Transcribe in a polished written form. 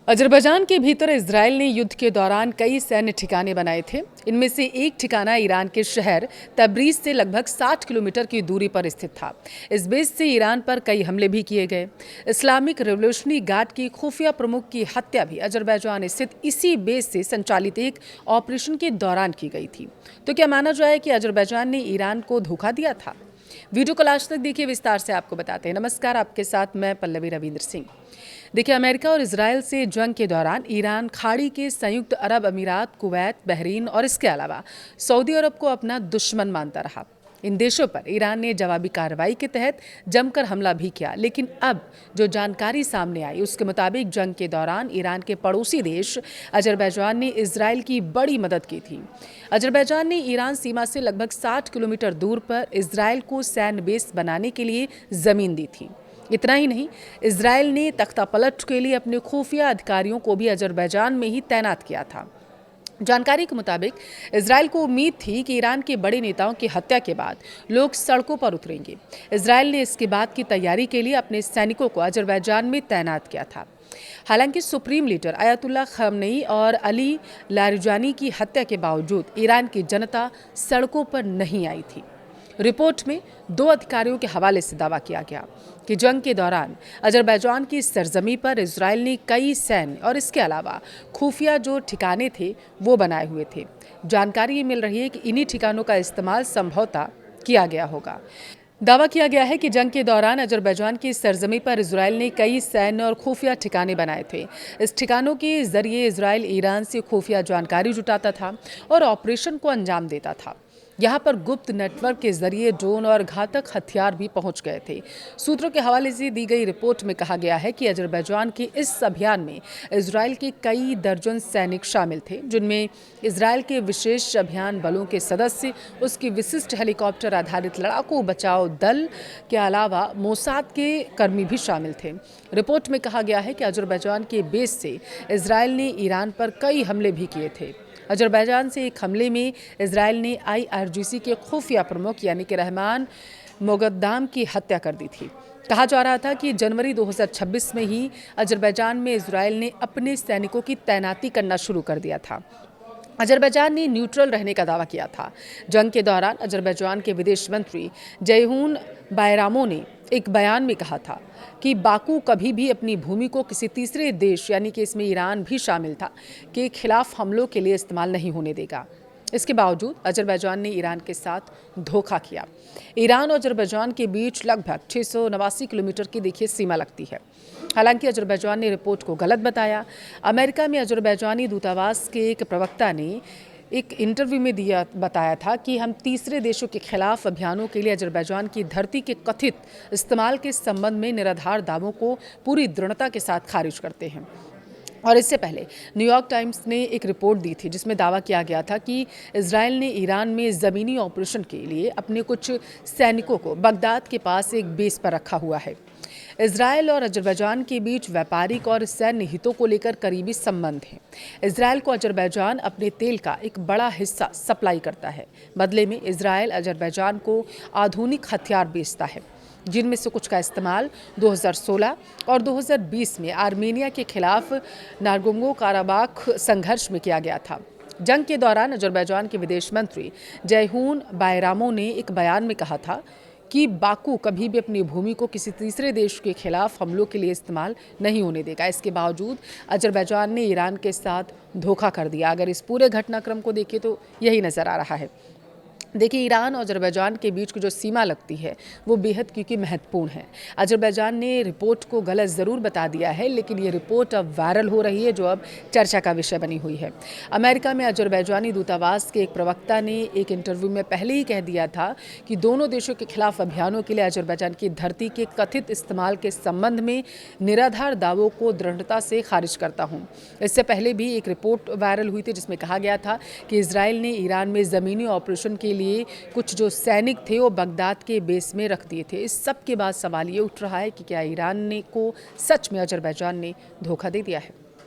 Azerbaijan के भीतर Israel ने युद्ध के दौरान कई सैन्य ठिकाने बनाए थे। इनमें से एक ठिकाना ईरान के शहर तबरीज से लगभग 60 किलोमीटर की दूरी पर स्थित था। इस बेस से ईरान पर कई हमले भी किए गए। इस्लामिक रिवोल्यूशनरी गार्ड की खुफिया प्रमुख की हत्या भी अजरबैजान स्थित इसी बेस से संचालित एक ऑपरेशन के दौरान की गई थी। तो क्या माना जाए कि अजरबैजान ने ईरान को धोखा दिया था? वीडियो को लास्ट तक देखिए, विस्तार से आपको बताते हैं। नमस्कार, आपके साथ मैं पल्लवी रविंद्र सिंह। देखिए, अमेरिका और इजराइल से जंग के दौरान ईरान खाड़ी के संयुक्त अरब अमीरात, कुवैत, बहरीन और इसके अलावा सऊदी अरब को अपना दुश्मन मानता रहा। इन देशों पर ईरान ने जवाबी कार्रवाई के तहत जमकर हमला भी किया। लेकिन अब जो जानकारी सामने आई उसके मुताबिक जंग के दौरान ईरान के पड़ोसी देश अजरबैजान ने इजराइल की बड़ी मदद की थी। अजरबैजान ने ईरान सीमा से लगभग 60 किलोमीटर दूर पर इजराइल को सैन्य बेस बनाने के लिए जमीन दी थी। इतना ही नहीं, इजराइल ने तख्तापलट के लिए अपने खुफिया अधिकारियों को भी अजरबैजान में ही तैनात किया था। जानकारी के मुताबिक इजराइल को उम्मीद थी कि ईरान के बड़े नेताओं की हत्या के बाद लोग सड़कों पर उतरेंगे। इजराइल ने इसके बाद की तैयारी के लिए अपने सैनिकों को अजरबैजान में तैनात किया था। हालांकि सुप्रीम लीडर अयातुल्ला खamenei और अली लारिजानी की हत्या के बावजूद ईरान की जनता सड़कों पर नहीं आई थी। रिपोर्ट में 2 अधिकारियों के हवाले से दावा किया गया कि जंग के दौरान अजरबैजान की सरजमी पर इजराइल ने कई सैन्य और इसके अलावा खुफिया जो ठिकाने थे वो बनाए हुए थे। जानकारी ये मिल रही है कि इन्हीं ठिकानों का इस्तेमाल संभवतः किया गया होगा। दावा किया गया है कि जंग के दौरान अजरबैजान की सरजमी पर इजराइल ने कई सैन्य और खुफिया ठिकाने बनाए थे। इस ठिकानों के जरिए इजराइल ईरान से खुफिया जानकारी जुटाता था और ऑपरेशन को अंजाम देता था। यहाँ पर गुप्त नेटवर्क के जरिए ड्रोन और घातक हथियार भी पहुंच गए थे। सूत्रों के हवाले से दी गई रिपोर्ट में कहा गया है कि अजरबैजान के इस अभियान में इजराइल के कई दर्जन सैनिक शामिल थे, जिनमें इजराइल के विशेष अभियान बलों के सदस्य, उसकी विशिष्ट हेलीकॉप्टर आधारित लड़ाकू बचाव दल के अलावा मोसाद के कर्मी भी शामिल थे। रिपोर्ट में कहा गया है कि अजरबैजान के बेस से इजराइल ने ईरान पर कई हमले भी किए थे। अजरबैजान से एक हमले में इजराइल ने IRGC के खुफिया प्रमुख यानी कि रहमान मोगद्दाम की हत्या कर दी थी। कहा जा रहा था कि जनवरी 2026 में ही अजरबैजान में इजराइल ने अपने सैनिकों की तैनाती करना शुरू कर दिया था। अजरबैजान ने न्यूट्रल रहने का दावा किया था। जंग के दौरान अजरबैजान के विदेश मंत्री जयहून बायरामो ने एक बयान में कहा था कि बाकू कभी भी अपनी भूमि को किसी तीसरे देश, यानी कि इसमें ईरान भी शामिल था, के खिलाफ हमलों के लिए इस्तेमाल नहीं होने देगा। इसके बावजूद अजरबैजान ने ईरान के साथ धोखा किया। ईरान और अजरबैजान के बीच लगभग 689 किलोमीटर की देखिए सीमा लगती है। हालांकि अजरबैजान ने रिपोर्ट को गलत बताया। अमेरिका में अजरबैजानी दूतावास के एक प्रवक्ता ने एक इंटरव्यू में बताया था कि हम तीसरे देशों के खिलाफ अभियानों के लिए अजरबैजान की धरती के कथित इस्तेमाल के संबंध में निराधार दावों को पूरी दृढ़ता के साथ खारिज करते हैं। और इससे पहले न्यूयॉर्क टाइम्स ने एक रिपोर्ट दी थी जिसमें दावा किया गया था कि इजराइल ने ईरान में ज़मीनी ऑपरेशन के लिए अपने कुछ सैनिकों को बगदाद के पास एक बेस पर रखा हुआ है। इजराइल और अजरबैजान के बीच व्यापारिक और सैन्य हितों को लेकर करीबी संबंध हैं। इजराइल को अजरबैजान अपने तेल का एक बड़ा हिस्सा सप्लाई करता है। बदले में इजराइल अजरबैजान को आधुनिक हथियार बेचता है, जिनमें से कुछ का इस्तेमाल 2016 और 2020 में आर्मेनिया के खिलाफ नागोर्नो काराबाख संघर्ष में किया गया था। जंग के दौरान अजरबैजान के विदेश मंत्री जयहून बायरामो ने एक बयान में कहा था कि बाकू कभी भी अपनी भूमि को किसी तीसरे देश के खिलाफ हमलों के लिए इस्तेमाल नहीं होने देगा। इसके बावजूद अजरबैजान ने ईरान के साथ धोखा कर दिया। अगर इस पूरे घटनाक्रम को देखें तो यही नज़र आ रहा है। देखिए, ईरान और अजरबैजान के बीच की जो सीमा लगती है वो बेहद क्योंकि महत्वपूर्ण है। अजरबैजान ने रिपोर्ट को गलत ज़रूर बता दिया है, लेकिन ये रिपोर्ट अब वायरल हो रही है, जो अब चर्चा का विषय बनी हुई है। अमेरिका में अजरबैजानी दूतावास के एक प्रवक्ता ने एक इंटरव्यू में पहले ही कह दिया था कि दोनों देशों के खिलाफ अभियानों के लिए अजरबैजान की धरती के कथित इस्तेमाल के संबंध में निराधार दावों को दृढ़ता से खारिज करता हूँ। इससे पहले भी एक रिपोर्ट वायरल हुई थी जिसमें कहा गया था कि इजराइल ने ईरान में ज़मीनी ऑपरेशन के लिए कुछ जो सैनिक थे वो बगदाद के बेस में रख दिए थे। इस सब के बाद सवाल ये उठ रहा है कि क्या ईरान को सच में अजरबैजान ने धोखा दे दिया है।